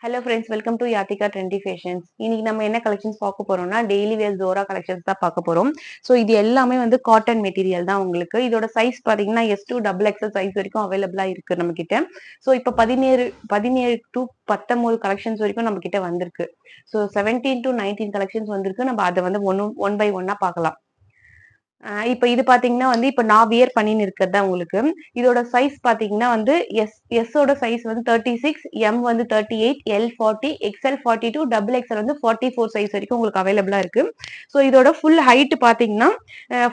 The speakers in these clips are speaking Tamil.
Hello friends, welcome to Yathika trendy fashions. இன்னைக்கு நம்ம என்ன கலெக்ஷன்ஸ் பார்க்க போறோம்னா, டெய்லி வேர் ஜோரா கலெக்ஷன்ஸ் தான் பார்க்க போறோம். ஸோ இது எல்லாமே வந்து காட்டன் மெட்டீரியல் தான் உங்களுக்கு. இதோட சைஸ் பார்த்தீங்கன்னா S2 டபுள் எக்ஸல் சைஸ் வரைக்கும் அவைலபிளா இருக்கு நம்ம கிட்ட. ஸோ இப்போ 17 டு 19 கலெக்ஷன்ஸ் வரைக்கும் நம்ம கிட்ட வந்திருக்கு. ஸோ 17 டு 19 கலெக்ஷன்ஸ் வந்திருக்கு. நம்ம அதை வந்து ஒன் பை ஒன்னா பார்க்கலாம். இப்ப இது பாத்தீங்கன்னா வந்து இப்ப நான் வியர் பண்ணின்னு இருக்கிறது தான் உங்களுக்கு. இதோட சைஸ் பாத்தீங்கன்னா வந்து எஸ் ஓட சைஸ் வந்து 36, எம் வந்து 38, எல் 40, எக்ஸ்எல் 42, டபுள் எக்ஸ்எல் வந்து 44 சைஸ் வரைக்கும் உங்களுக்கு அவைலபிளா இருக்கு. ஸோ இதோட ஃபுல் ஹைட் பாத்தீங்கன்னா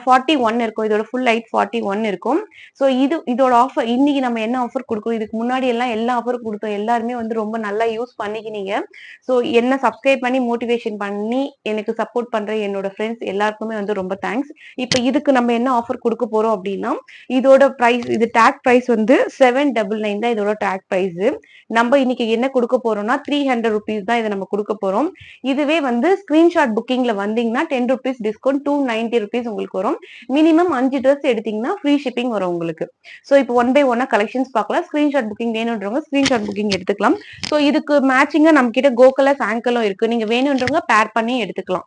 41 இருக்கும். இதோட ஃபுல் ஹைட் 41 இருக்கும். ஸோ இதோட ஆஃபர் இன்னைக்கு நம்ம என்ன ஆஃபர் கொடுக்குறோம், இதுக்கு முன்னாடி எல்லாம் எல்லா ஆஃபரும் கொடுத்தோம். எல்லாருமே வந்து ரொம்ப நல்லா யூஸ் பண்ணிக்கினீங்க. ஸோ என்ன சப்ஸ்கிரைப் பண்ணி மோட்டிவேஷன் பண்ணி எனக்கு சப்போர்ட் பண்ற என்னோட ஃப்ரெண்ட்ஸ் எல்லாருக்குமே வந்து ரொம்ப தேங்க்ஸ். இப்ப இதுக்கு நம்ம என்ன ஆஃபர் கொடுக்க போறோம் அப்படின்னா, இதோட பிரைஸ், இது டேக் பிரைஸ் வந்து 799 தான் இதோட டேக் பிரைஸ். நம்ம இன்னைக்கு என்ன கொடுக்க போறோம்னா 300 ருபீஸ் தான் இதை நம்ம கொடுக்க போறோம். இதுவே வந்து ஸ்கிரீன்ஷாட் புக்கிங்ல வந்தீங்கன்னா 10 ருபீஸ் டிஸ்கவுண்ட் 290 ருபீஸ் உங்களுக்கு வரும். மினிமம் 5 ட்ரெஸ் எடுத்தீங்கன்னா ஃப்ரீ ஷிப்பிங் வரும் உங்களுக்கு. ஸோ இப்போ ஒன் பை ஒன்னா கலெக்ஷன்ஸ் பார்க்கலாம். ஸ்கிரீன்ஷாட் புக்கிங் வேணுன்றவங்க ஸ்கிரீன்ஷாட் புக்கிங் எடுத்துக்கலாம். ஸோ இதுக்கு மேட்சிங்கா நம்ம கிட்ட கோ கலர்ஸ் ஆங்கலும் இருக்கு. நீங்க வேணுன்றவங்க பேர் பண்ணி எடுத்துக்கலாம்.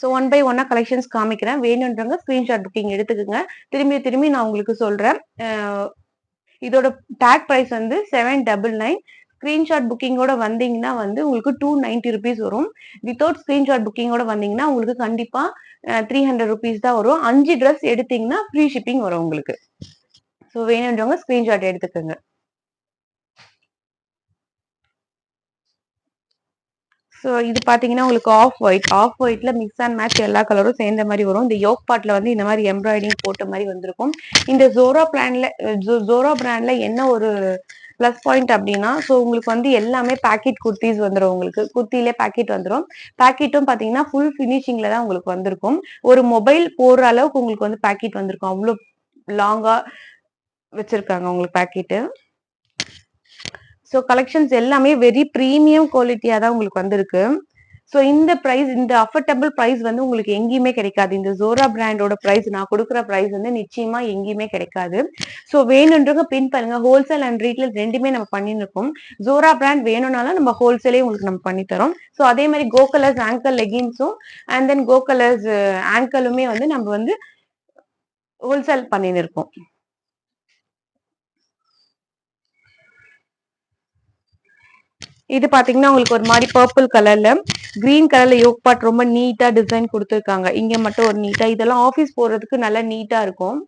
ஸோ ஒன் பை ஒன்னா கலெக்ஷன்ஸ் காமிக்கிறேன். வேணுன்றவங்க ஸ்கிரீன்ஷாட் புக்கிங் எடுத்துக்கோங்க. திரும்பி நான் உங்களுக்கு சொல்றேன். இதோட டேக் பிரைஸ் வந்து 799. ஸ்கிரீன்ஷாட் புக்கிங்கோட வந்தீங்கன்னா வந்து உங்களுக்கு 290 ருபீஸ் வரும். வித்தவுட் ஸ்கிரீன்ஷாட் புக்கிங்கோட வந்தீங்கன்னா உங்களுக்கு கண்டிப்பா 300 ருபீஸ் தான் வரும். 5 ட்ரெஸ் எடுத்தீங்கன்னா ஃப்ரீ ஷிப்பிங் வரும் உங்களுக்கு. ஸோ வேணுன்றவங்க ஸ்கிரீன்ஷாட் எடுத்துக்கோங்க. ஸோ இது பாத்தீங்கன்னா உங்களுக்கு ஆஃப் ஒயிட்ல மிக்ஸ் அண்ட் மேட்ச் எல்லா கலரும் சேர்ந்த மாதிரி வரும். இந்த யோக் பார்ட்ல வந்து இந்த மாதிரி எம்ப்ராய்டிங் போட்ட மாதிரி வந்திருக்கும். இந்த ஜோரா பிராண்ட்ல என்ன ஒரு பிளஸ் பாயிண்ட் அப்படின்னா, ஸோ உங்களுக்கு வந்து எல்லாமே பேக்கெட் குர்த்திஸ் வந்துடும். உங்களுக்கு குர்த்திலே பேக்கெட் வந்துடும். பேக்கெட்டும் பாத்தீங்கன்னா ஃபுல் ஃபினிஷிங்ல தான் உங்களுக்கு வந்திருக்கும். ஒரு மொபைல் போடுற அளவுக்கு உங்களுக்கு வந்து பேக்கெட் வந்திருக்கும். அவ்வளோ லாங்கா வச்சிருக்காங்க உங்களுக்கு பேக்கெட்டு. ஸோ கலெக்ஷன்ஸ் எல்லாமே வெரி ப்ரீமியம் குவாலிட்டியா தான் உங்களுக்கு வந்திருக்கு. ஸோ இந்த பிரைஸ், இந்த அஃபோர்டபுள் பிரைஸ் வந்து உங்களுக்கு எங்கேயுமே கிடைக்காது. இந்த ஜோரா பிராண்டோட பிரைஸ், நான் கொடுக்குற பிரைஸ் வந்து நிச்சயமா எங்கேயுமே கிடைக்காது. ஸோ வேணுன்றவங்க பின் பண்ணுங்க. ஹோல்சேல் அண்ட் ரீட்டைல் ரெண்டுமே நம்ம பண்ணிட்டு இருக்கோம். ஜோரா பிராண்ட் வேணும்னாலும் நம்ம ஹோல்சேலே உங்களுக்கு நம்ம பண்ணி தரோம். ஸோ அதே மாதிரி கோ கலர்ஸ் ஆங்கல் லெகின்ஸும் அண்ட் தென் கோ கலர்ஸ் ஆங்கலுமே வந்து நம்ம வந்து ஹோல்சேல் பண்ணிட்டு இருக்கோம். இது பாத்தீங்கன்னா உங்களுக்கு ஒரு மாதிரி பர்பிள் கலர்ல, கிரீன் கலர்ல யோக் பார்ட் ரொம்ப நீட்டா டிசைன் கொடுத்துருக்காங்க. இங்க மட்டும் ஒரு நீட்டா, இதெல்லாம் ஆபீஸ் போறதுக்கு நல்லா நீட்டா இருக்கும்.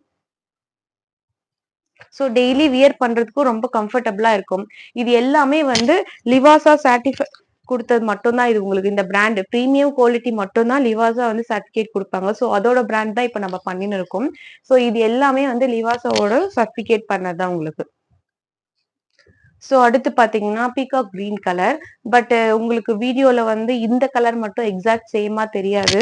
ஸோ டெய்லி வியர் பண்றதுக்கும் ரொம்ப கம்ஃபர்டபுளா இருக்கும். இது எல்லாமே வந்து லிவாசா சர்டிஃபை கொடுத்தது மட்டும்தான். இது உங்களுக்கு இந்த பிராண்ட் பிரீமியம் குவாலிட்டி மட்டும்தான் லிவாசா வந்து சர்டிபிகேட் கொடுப்பாங்க. ஸோ அதோட பிராண்ட் தான் இப்ப நம்ம பண்ணின்னு இருக்கோம். ஸோ இது எல்லாமே வந்து லிவாசாவோட சர்டிபிகேட் பண்ணதுதான் உங்களுக்கு. ஸோ அடுத்து பாத்தீங்கன்னா பீகாக் கிரீன் கலர். பட் உங்களுக்கு வீடியோல வந்து இந்த கலர் மட்டும் எக்ஸாக்ட் சேமா தெரியாது.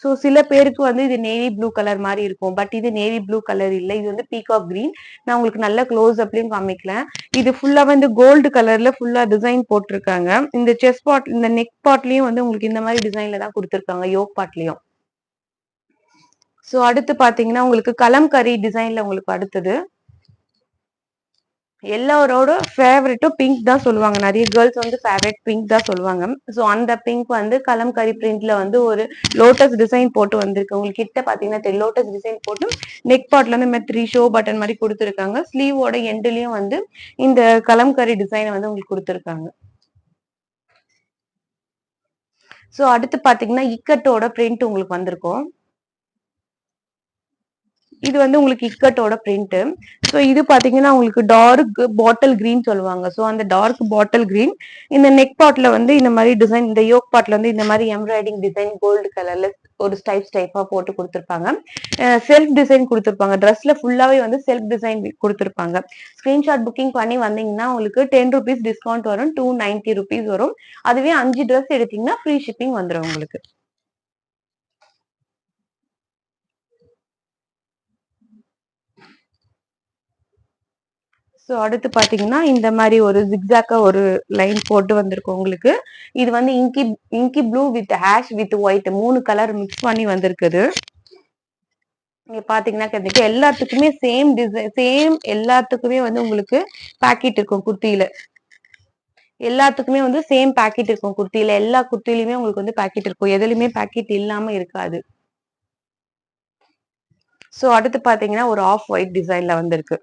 ஸோ சில பேருக்கு வந்து இது நேவி ப்ளூ கலர் மாதிரி இருக்கும். பட் இது நேவி ப்ளூ கலர் இல்லை, இது வந்து பீகாக் கிரீன். நான் உங்களுக்கு நல்ல க்ளோஸ் அப்லயும் காமிக்கலேன். இது ஃபுல்லா வந்து கோல்டு கலர்ல ஃபுல்லா டிசைன் போட்டிருக்காங்க. இந்த செஸ்ட் பார்ட், இந்த நெக் பார்ட்லயும் வந்து உங்களுக்கு இந்த மாதிரி டிசைன்ல தான் கொடுத்துருக்காங்க, யோக் பார்ட்லயும். ஸோ அடுத்து பாத்தீங்கன்னா உங்களுக்கு கலம்கரி டிசைன்ல உங்களுக்கு அடுத்தது. எல்லாரோட ஃபேவரட்டும் பிங்க் தான் சொல்லுவாங்க. நிறைய கேர்ள்ஸ் வந்து ஃபேவரட் பிங்க் தான் சொல்லுவாங்க. ஸோ அந்த பிங்க் வந்து கலம்கரி பிரிண்ட்ல வந்து ஒரு லோட்டஸ் டிசைன் போட்டு வந்திருக்கு. உங்களுக்கு கிட்ட பாத்தீங்கன்னா லோட்டஸ் டிசைன் போட்டு நெக் பார்ட்ல வந்து இந்த 3 ஷோ பட்டன் மாதிரி கொடுத்துருக்காங்க. ஸ்லீவோட எண்ட்லயும் வந்து இந்த கலம்கரி டிசைனை வந்து உங்களுக்கு கொடுத்துருக்காங்க. ஸோ அடுத்து பாத்தீங்கன்னா இக்கட்டோட பிரிண்ட் உங்களுக்கு வந்திருக்கும். இது வந்து உங்களுக்கு இக்கட்டோட பிரிண்ட். ஸோ இது பாத்தீங்கன்னா உங்களுக்கு டார்க் பாட்டில் கிரீன் சொல்லுவாங்க. ஸோ அந்த டார்க் பாட்டில் கிரீன் இந்த நெக் பார்ட்ல வந்து இந்த மாதிரி டிசைன், இந்த யோக் பார்ட்ல வந்து இந்த மாதிரி எம்ப்ராய்டிங் டிசைன் கோல்டு கலர்ல ஒரு ஸ்டைப்பா போட்டு கொடுத்துருப்பாங்க. செல்ஃப் டிசைன் கொடுத்துருப்பாங்க. ட்ரெஸ்ல ஃபுல்லாவே வந்து செல்ஃப் டிசைன் கொடுத்துருப்பாங்க. ஸ்கிரீன்ஷாட் புக்கிங் பண்ணி வந்தீங்கன்னா உங்களுக்கு 10 ருபீஸ் டிஸ்கவுண்ட் வரும். 290 ருபீஸ் வரும். அதுவே 5 ட்ரெஸ் எடுத்தீங்கன்னா ஃப்ரீ ஷிப்பிங் வந்துடும் உங்களுக்கு. ஸோ அடுத்து பாத்தீங்கன்னா இந்த மாதிரி ஒரு ஜிக்ஸாக்கா ஒரு லைன் போட்டு வந்திருக்கும் உங்களுக்கு. இது வந்து inky blue with ash with white 3 colour mix பண்ணி வந்திருக்குது. இங்க பாத்தீங்கன்னா எல்லாத்துக்குமே சேம் டிசைன், சேம் எல்லாத்துக்குமே வந்து உங்களுக்கு பாக்கெட் இருக்கும் குர்த்தியில. எல்லாத்துக்குமே வந்து சேம் பாக்கெட் இருக்கும். குர்த்தில எல்லா குர்த்திலயுமே உங்களுக்கு வந்து பாக்கெட் இருக்கும். எதுலயுமே பாக்கெட் இல்லாம இருக்காது. சோ அடுத்து பாத்தீங்கன்னா ஒரு ஆஃப் ஒயிட் டிசைன்ல வந்திருக்கு.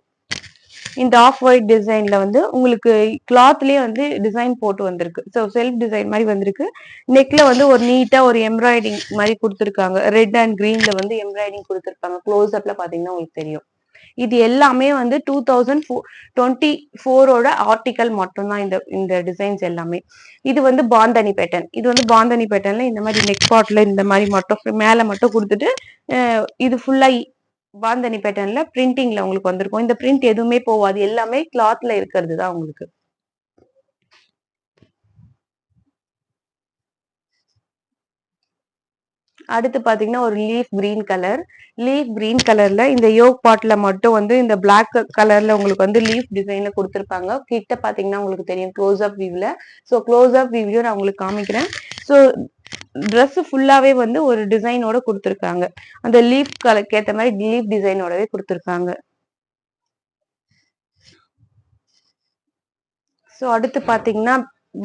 இந்த ஆஃப் ஒயிட் டிசைன்ல வந்து உங்களுக்கு கிளாத்லயே வந்து டிசைன் போட்டு வந்திருக்கு. ஸோ செல்ஃப் டிசைன் மாதிரி வந்திருக்கு. நெக்ல வந்து ஒரு நீட்டா ஒரு எம்ப்ராய்டிங் மாதிரி கொடுத்துருக்காங்க. ரெட் அண்ட் கிரீன்ல வந்து எம்ப்ராய்டிங் கொடுத்துருக்காங்க. க்ளோஸ் அப்ல பாத்தீங்கன்னா உங்களுக்கு தெரியும். இது எல்லாமே வந்து 2024ஓட ஆர்டிகல் மட்டும்தான் இந்த இந்த டிசைன்ஸ் எல்லாமே. இது வந்து பாந்தனி பேட்டர்ன். இது வந்து பாந்தனி பேட்டர்ன்ல இந்த மாதிரி நெக் பார்ட்ல இந்த மாதிரி மட்டும் மேல மட்டும் கொடுத்துட்டு இது ஃபுல்லா பாந்தனி பேட்டர்ன்ல பிரிண்டிங்ல உங்களுக்கு வந்திருக்கும். இந்த பிரிண்ட் எதுவுமே போவாது. எல்லாமே கிளாத்ல இருக்கிறது தான் உங்களுக்கு. அடுத்து பாத்தீங்கன்னா ஒரு leaf green colour. Leaf green கலர்ல இந்த யோக் பார்ட்ல மட்டும் வந்து இந்த பிளாக் கலர்ல உங்களுக்கு வந்து லீஃப் டிசைன்ல கொடுத்துருப்பாங்க. கிட்ட பாத்தீங்கன்னா உங்களுக்கு தெரியும் க்ளோஸ் அப் வியூல. ஸோ க்ளோஸ் அப் வியூ நான் உங்களுக்கு காமிக்கிறேன். ஸோ ட்ரெஸ் ஃபுல்லாவே வந்து ஒரு டிசைனோட கொடுத்துருக்காங்க. அந்த லீஃப் கலருக்கு ஏத்த மாதிரி லீஃப் டிசைனோடவே கொடுத்துருக்காங்க. ஸோ அடுத்து பாத்தீங்கன்னா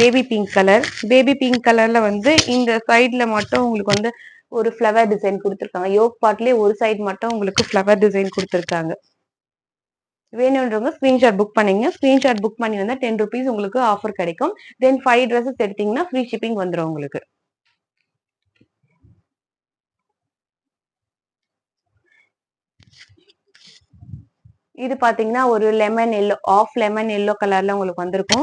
baby pink colour. Baby pink கலர்ல வந்து இந்த சைட்ல மட்டும் உங்களுக்கு வந்து ஒரு ஃப்ளவர் டிசைன் கொடுத்துருக்காங்க. யோக் பார்ட்லயே ஒரு சைடு மட்டும் உங்களுக்கு ஃப்ளவர் டிசைன் கொடுத்துருக்காங்க. வேணுன்றவங்க ஸ்கிரீன்ஷாட் புக் பண்ணீங்க. ஸ்கிரீன்ஷாட் புக் பண்ணி வந்தா 10 rupees உங்களுக்கு ஆஃபர் கிடைக்கும். தென் 5 dresses எடுத்தீங்கன்னா ஃப்ரீ ஷிப்பிங் வந்துடும் உங்களுக்கு. இது பாத்தீங்கன்னா ஒரு lemon yellow, off lemon yellow கலர்ல உங்களுக்கு வந்திருக்கும்.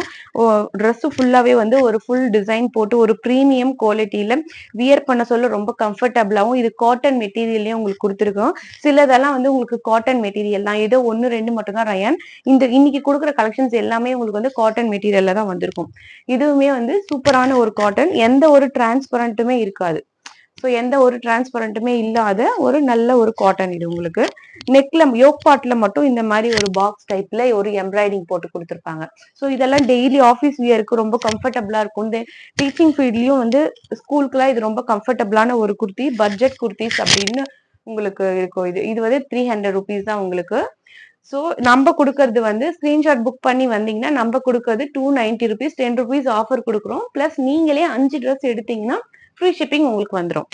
ட்ரெஸ் ஃபுல்லாவே வந்து ஒரு ஃபுல் டிசைன் போட்டு ஒரு பிரீமியம் குவாலிட்டியில வியர் பண்ண சொல்ல ரொம்ப கம்ஃபர்டபுளாவும் இது காட்டன் மெட்டீரியல்லயும் உங்களுக்கு கொடுத்துருக்கோம். சிலதெல்லாம் வந்து உங்களுக்கு காட்டன் மெட்டீரியல் தான். ஏதோ 1, 2 மட்டும் தான் ரயான். இந்த இன்னைக்கு கொடுக்குற கலெக்ஷன்ஸ் எல்லாமே உங்களுக்கு வந்து காட்டன் மெட்டீரியல்ல தான் வந்திருக்கும். இதுவுமே வந்து சூப்பரான ஒரு காட்டன். எந்த ஒரு டிரான்ஸ்பரண்ட்டுமே இருக்காது. ஸோ எந்த ஒரு டிரான்ஸ்பரண்ட்டுமே இல்லாத ஒரு நல்ல ஒரு காட்டன் இது உங்களுக்கு. நெக்ல யோக் பார்ட்ல மட்டும் இந்த மாதிரி ஒரு பாக்ஸ் டைப்ல ஒரு எம்ப்ராய்டிங் போட்டு கொடுத்துருப்பாங்க. ஸோ இதெல்லாம் டெய்லி ஆஃபீஸ் வியருக்கு ரொம்ப கம்ஃபர்டபுளா இருக்கும். இந்த டீச்சிங் ஃபீல்ட்லயும் வந்து ஸ்கூலுக்குலாம் இது ரொம்ப கம்ஃபர்டபுளான ஒரு குர்த்தி. பட்ஜெட் குர்த்திஸ் அப்படின்னு உங்களுக்கு இருக்கும். இது இது வந்து 300 rupees தான் உங்களுக்கு. ஸோ நம்ம கொடுக்கறது வந்து ஸ்கிரீன்ஷாட் புக் பண்ணி வந்தீங்கன்னா நம்ம கொடுக்கறது 290 rupees, 10 rupees ஆஃபர் கொடுக்குறோம். பிளஸ் நீங்களே 5 ட்ரெஸ் எடுத்தீங்கன்னா ஃப்ரீ ஷிப்பிங் உங்களுக்கு வந்துடும்.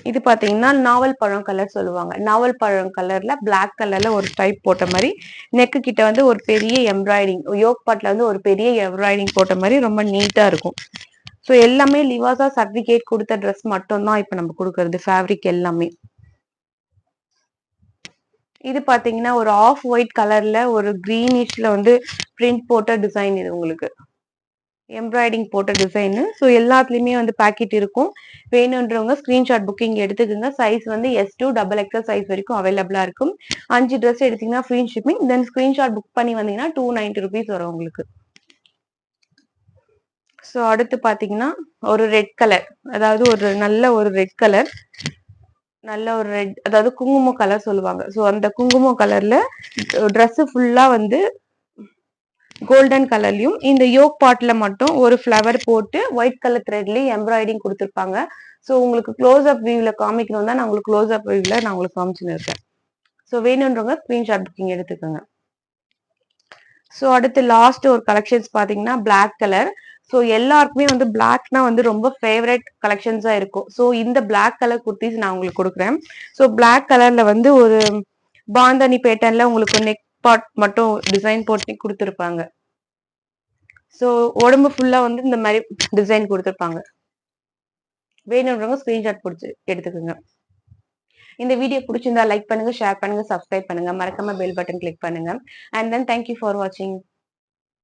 இது பாத்தீங்கன்னா நாவல் பழம் கலர் சொல்லுவாங்க. நாவல் பழம் கலர்ல பிளாக் கலர்ல ஒரு ஸ்ட்ரைப் போட்ட மாதிரி நெக்கு கிட்ட வந்து ஒரு பெரிய எம்ப்ராய்டிங், யோக் பார்ட்ல வந்து ஒரு பெரிய எம்ப்ராய்டிங் போட்ட மாதிரி ரொம்ப நீட்டா இருக்கும். ஸோ எல்லாமே லிவாசா சர்டிபிகேட் கொடுத்த ட்ரெஸ் மட்டும் தான் இப்ப நம்ம கொடுக்கறது. ஃபேப்ரிக் எல்லாமே. இது பாத்தீங்கன்னா ஒரு ஆஃப் ஒயிட் கலர்ல ஒரு கிரீனிஷ்ல வந்து பிரிண்ட் போட்ட டிசைன் இது உங்களுக்கு. எம்ப்ராய்டிங் போட்ட டிசைனு. ஸோ எல்லாத்துலயுமே வந்து பாக்கெட் இருக்கும். வேணுன்றவங்க ஸ்கிரீன்ஷாட் புக்கிங் எடுத்துக்கோங்க. சைஸ் வந்து S2 XXL சைஸ் வரைக்கும் அவைலபிளா இருக்கும். 5 ட்ரெஸ் எடுத்தீங்கன்னா ஃப்ரீ ஷிப்பிங். தென் ஸ்கிரீன்ஷாட் புக் பண்ணி வந்தீங்கன்னா 290 rupees வரும் உங்களுக்கு. ஸோ அடுத்து பாத்தீங்கன்னா ஒரு ரெட் கலர், அதாவது ஒரு நல்ல ஒரு ரெட் கலர், நல்ல ஒரு ரெட், அதாவது குங்குமம் கலர் சொல்லுவாங்க. ஸோ அந்த குங்குமம் கலர்ல ட்ரெஸ் ஃபுல்லா வந்து கோல்டன் கலர்லயும் இந்த யோக் பார்ட்ல மட்டும் ஒரு ஃப்ளவர் போட்டு ஒயிட் கலர் த்ரெட்லயும் எம்ப்ராய்டிங் கொடுத்துருப்பாங்க. ஸோ உங்களுக்கு க்ளோஸ் அப் வியூல காமிக்கணும் தான் நான் உங்களுக்கு க்ளோஸ் அப் வியூல நான் உங்களுக்கு காமிச்சுன்னு இருக்கேன். ஸோ வேணுன்றவங்க ஸ்கிரீன்ஷாட் புக்கிங் எடுத்துக்கோங்க. ஸோ அடுத்து லாஸ்ட் ஒரு கலெக்ஷன்ஸ் பாத்தீங்கன்னா பிளாக் கலர். ஸோ எல்லாருக்குமே வந்து பிளாக்னா வந்து ரொம்ப ஃபேவரட் கலெக்ஷன்ஸா இருக்கும். ஸோ இந்த பிளாக் கலர் குர்த்திஸ் நான் உங்களுக்கு கொடுக்குறேன். ஸோ பிளாக் கலர்ல வந்து ஒரு பாந்தனி பேட்டர்ன்ல உங்களுக்கு நெக் பார்ட் மட்டும் டிசைன் போட்டு கொடுத்துருப்பாங்க. ஸோ உடம்பு ஃபுல்லா வந்து இந்த மாதிரி டிசைன் கொடுத்துருப்பாங்க. வேணுன்றவங்க ஸ்கிரீன்ஷாட் பிடிச்சி எடுத்துக்கோங்க. இந்த வீடியோ பிடிச்சிருந்தா லைக் பண்ணுங்க, ஷேர் பண்ணுங்க, சப்ஸ்கிரைப் பண்ணுங்க, மறக்காம பெல் பட்டன் கிளிக் பண்ணுங்க. அண்ட் தென் தேங்க்யூ ஃபார் வாட்சிங்.